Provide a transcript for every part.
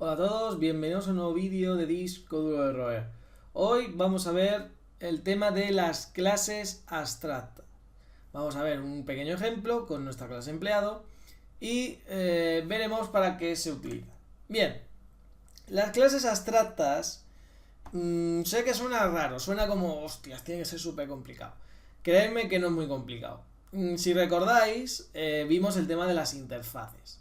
Hola a todos, bienvenidos a un nuevo vídeo de Disco Duro de Roer. Hoy vamos a ver el tema de las clases abstractas. Vamos a ver un pequeño ejemplo con nuestra clase empleado y veremos para qué se utiliza. Bien, las clases abstractas, sé que suena raro, suena como, hostias, tiene que ser súper complicado. Creedme que no es muy complicado. Si recordáis, vimos el tema de las interfaces.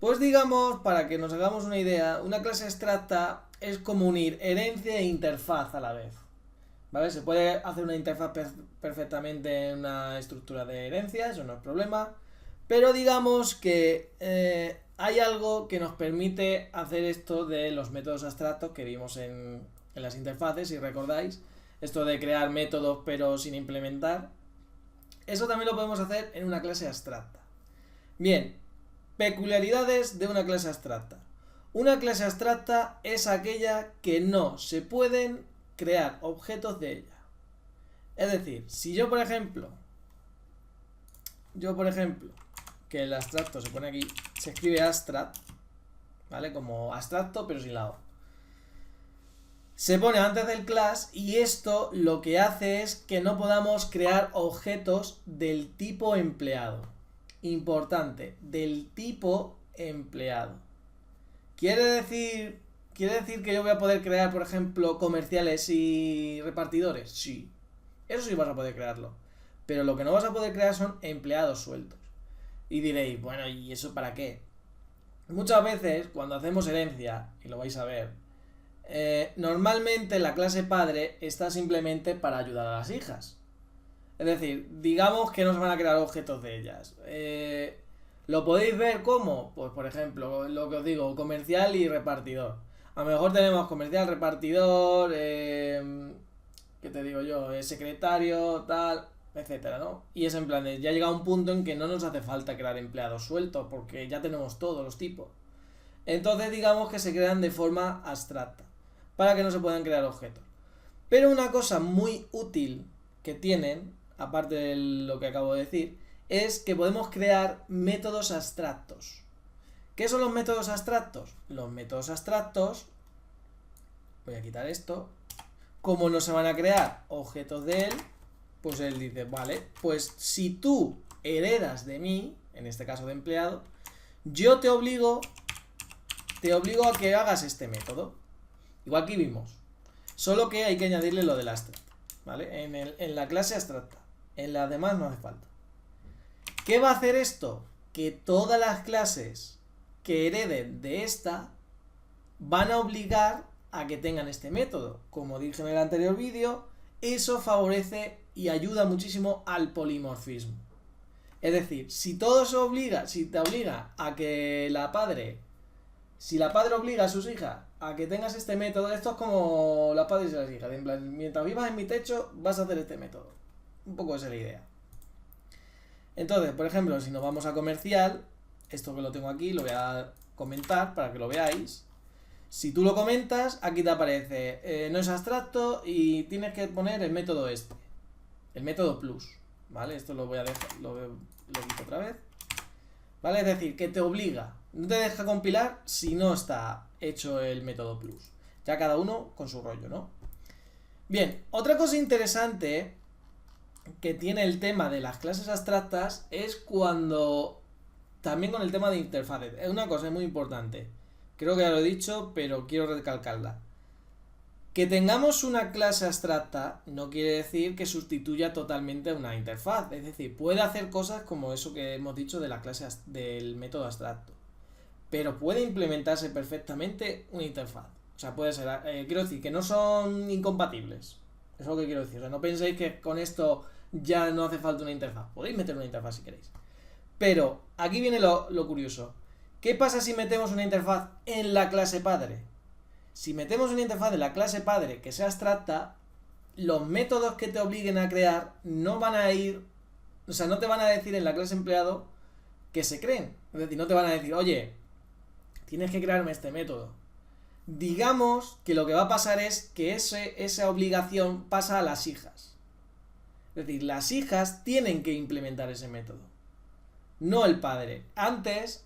Pues digamos, para que nos hagamos una idea, una clase abstracta es como unir herencia e interfaz a la vez. ¿Vale? Se puede hacer una interfaz perfectamente en una estructura de herencia, eso no es problema. Pero digamos que hay algo que nos permite hacer esto de los métodos abstractos que vimos en las interfaces, si recordáis. Esto de crear métodos pero sin implementar. Eso también lo podemos hacer en una clase abstracta. Bien, peculiaridades de una clase abstracta. Una clase abstracta es aquella que no se pueden crear objetos de ella. Es decir, si yo por ejemplo, que el abstracto se pone aquí, se escribe abstract, ¿vale? Como abstracto pero sin la O. Se pone antes del class y esto lo que hace es que no podamos crear objetos del tipo empleado. Importante, del tipo empleado. ¿Quiere decir que yo voy a poder crear, por ejemplo, comerciales y repartidores? Sí. Eso sí vas a poder crearlo. Pero lo que no vas a poder crear son empleados sueltos. Y diréis, bueno, ¿y eso para qué? Muchas veces, cuando hacemos herencia, y lo vais a ver, normalmente la clase padre está simplemente para ayudar a las hijas. Es decir, digamos que no se van a crear objetos de ellas. ¿Lo podéis ver cómo? Pues por ejemplo, lo que os digo, comercial y repartidor. A lo mejor tenemos comercial, repartidor, ¿qué te digo yo? Secretario, tal, etcétera, ¿no? Y es en plan de, ya llega un punto en que no nos hace falta crear empleados sueltos porque ya tenemos todos los tipos. Entonces digamos que se crean de forma abstracta para que no se puedan crear objetos. Pero una cosa muy útil que tienen, aparte de lo que acabo de decir, es que podemos crear métodos abstractos. ¿Qué son los métodos abstractos? Los métodos abstractos, voy a quitar esto, como no se van a crear objetos de él, pues él dice, vale, pues si tú heredas de mí, en este caso de empleado, yo te obligo a que hagas este método. Igual que vimos. Solo que hay que añadirle lo del abstract, ¿vale? En la clase abstracta. En las demás no hace falta. ¿Qué va a hacer esto? Que todas las clases que hereden de esta van a obligar a que tengan este método. Como dije en el anterior vídeo, eso favorece y ayuda muchísimo al polimorfismo. Es decir, si todo se obliga, si te obliga a que si la padre obliga a sus hijas a que tengas este método, esto es como las padres y las hijas. En plan, mientras vivas en mi techo, vas a hacer este método. Un poco esa es la idea. Entonces, por ejemplo, si nos vamos a comercial, esto que lo tengo aquí, lo voy a comentar para que lo veáis. Si tú lo comentas, aquí te aparece, no es abstracto y tienes que poner el método este. El método plus. ¿Vale? Esto lo voy a dejar, lo quito otra vez. ¿Vale? Es decir, que te obliga. No te deja compilar si no está hecho el método plus. Ya cada uno con su rollo, ¿no? Bien, otra cosa interesante que tiene el tema de las clases abstractas es cuando... También con el tema de interfaces. Es una cosa muy importante. Creo que ya lo he dicho, pero quiero recalcarla. Que tengamos una clase abstracta no quiere decir que sustituya totalmente a una interfaz. Es decir, puede hacer cosas como eso que hemos dicho de la clase del método abstracto. Pero puede implementarse perfectamente una interfaz. O sea, puede ser... quiero decir que no son incompatibles. Eso es lo que quiero decir. O sea, no penséis que con esto ya no hace falta una interfaz. Podéis meter una interfaz si queréis. Pero aquí viene lo curioso. ¿Qué pasa si metemos una interfaz en la clase padre? Si metemos una interfaz de la clase padre que sea abstracta, los métodos que te obliguen a crear no van a ir, o sea, no te van a decir en la clase empleado que se creen. Es decir, no te van a decir, oye, tienes que crearme este método. Digamos que lo que va a pasar es que esa obligación pasa a las hijas. Es decir, las hijas tienen que implementar ese método. no el padre. Antes,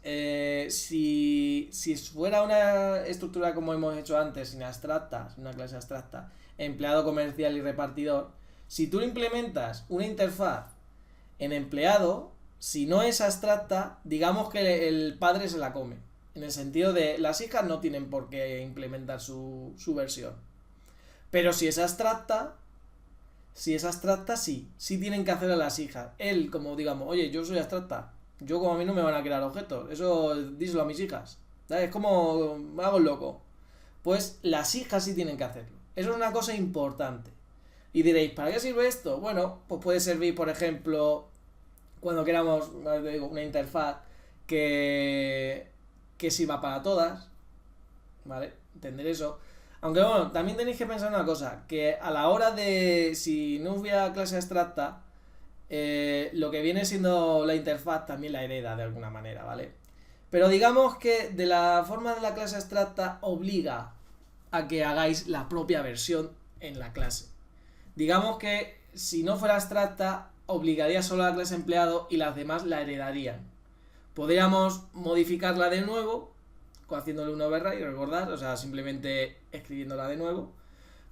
si fuera una estructura como hemos hecho antes, sin abstractas, una clase abstracta, empleado comercial y repartidor, si tú implementas una interfaz en empleado, si no es abstracta, digamos que el padre se la come. En el sentido de las hijas no tienen por qué implementar su versión. Pero si es abstracta, sí tienen que hacer a las hijas. Él, como digamos, oye, yo soy abstracta, yo como a mí no me van a crear objetos, eso díselo a mis hijas. ¿Sabes? Es como, me hago loco. Pues las hijas sí tienen que hacerlo. Eso es una cosa importante. Y diréis, ¿para qué sirve esto? Bueno, pues puede servir, por ejemplo, cuando queramos una interfaz que sirva para todas, ¿vale? Entender eso. Aunque bueno, también tenéis que pensar una cosa, que a la hora de, si no hubiera clase abstracta, lo que viene siendo la interfaz también la hereda de alguna manera, ¿vale? Pero digamos que de la forma de la clase abstracta obliga a que hagáis la propia versión en la clase. Digamos que si no fuera abstracta, obligaría solo a la clase empleado y las demás la heredarían. Podríamos modificarla de nuevo, haciéndole un override, recordad, o sea, simplemente escribiéndola de nuevo.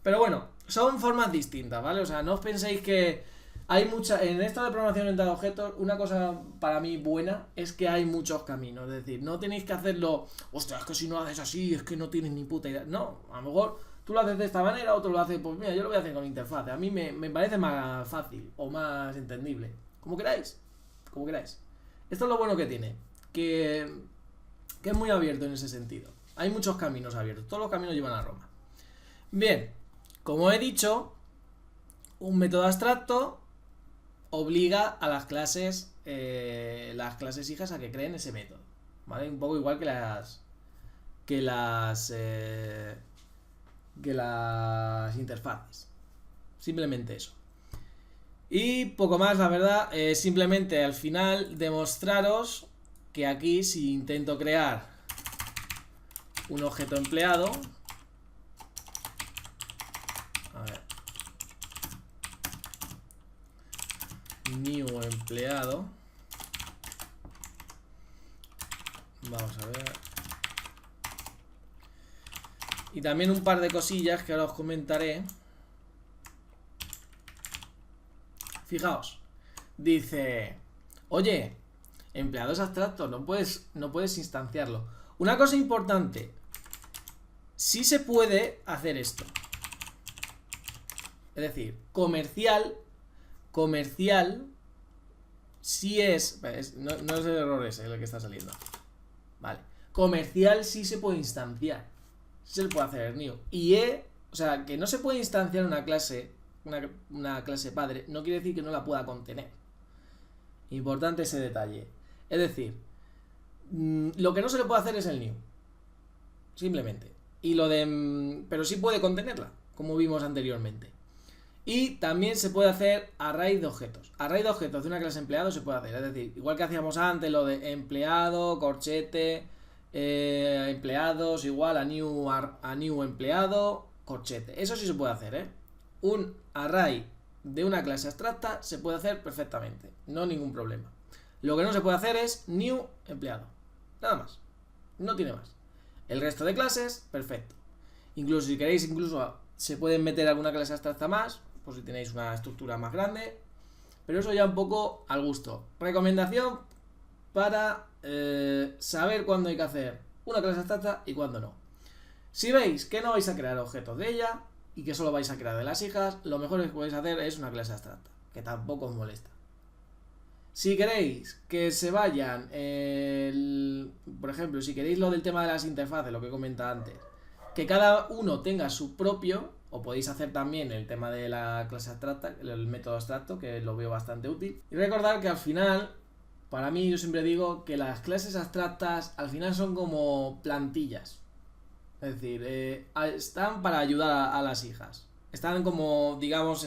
Pero bueno, son formas distintas, ¿vale? O sea, no os penséis que hay mucha... En esto de programación orientada a objetos, una cosa para mí buena es que hay muchos caminos. Es decir, no tenéis que hacerlo, ostras, es que si no haces así, es que no tienes ni puta idea. No, a lo mejor tú lo haces de esta manera, otro lo hace, pues mira, yo lo voy a hacer con interfaz. A mí me parece más fácil o más entendible. Como queráis, como queráis. Esto es lo bueno que tiene, que es muy abierto en ese sentido. Hay muchos caminos abiertos, todos los caminos llevan a Roma. Bien, como he dicho, un método abstracto obliga a las clases hijas a que creen ese método, ¿vale? Un poco igual que las interfaces. Simplemente eso. Y poco más, la verdad, simplemente al final demostraros que aquí si intento crear un objeto empleado, a ver, new empleado, vamos a ver, y también un par de cosillas que ahora os comentaré. Fijaos, dice, oye, empleado es abstracto, no puedes instanciarlo. Una cosa importante, sí se puede hacer esto. Es decir, comercial, sí no es el error ese el que está saliendo. Vale, comercial sí se puede instanciar, sí se le puede hacer new. O sea, que no se puede instanciar una clase padre, no quiere decir que no la pueda contener. Importante ese detalle. Es decir, lo que no se le puede hacer es el new. Simplemente. Pero sí puede contenerla, como vimos anteriormente. Y también se puede hacer array de objetos. Array de objetos de una clase empleado se puede hacer. Es decir, igual que hacíamos antes, lo de empleado, corchete, empleados, igual a new empleado, corchete. Eso sí se puede hacer, ¿eh? Un array de una clase abstracta se puede hacer perfectamente, no ningún problema. Lo que no se puede hacer es new empleado, nada más, no tiene más. El resto de clases, perfecto. Incluso si queréis, se pueden meter alguna clase abstracta más, por si tenéis una estructura más grande, pero eso ya un poco al gusto. Recomendación para saber cuándo hay que hacer una clase abstracta y cuándo no. Si veis que no vais a crear objetos de ella y que solo vais a crear de las hijas, lo mejor que podéis hacer es una clase abstracta, que tampoco os molesta. Si queréis que se vayan, por ejemplo, si queréis lo del tema de las interfaces, lo que he comentado antes, que cada uno tenga su propio, o podéis hacer también el tema de la clase abstracta, el método abstracto, que lo veo bastante útil. Y recordar que al final, para mí, yo siempre digo que las clases abstractas al final son como plantillas. Es decir, están para ayudar a las hijas. Están como, digamos,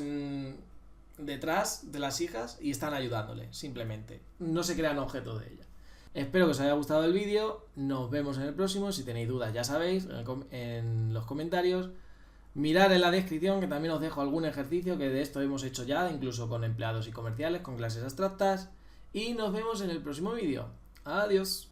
detrás de las hijas y están ayudándole, simplemente. No se crean objetos de ellas. Espero que os haya gustado el vídeo. Nos vemos en el próximo. Si tenéis dudas, ya sabéis, en los comentarios. Mirad en la descripción que también os dejo algún ejercicio que de esto hemos hecho ya, incluso con empleados y comerciales, con clases abstractas. y nos vemos en el próximo vídeo. Adiós.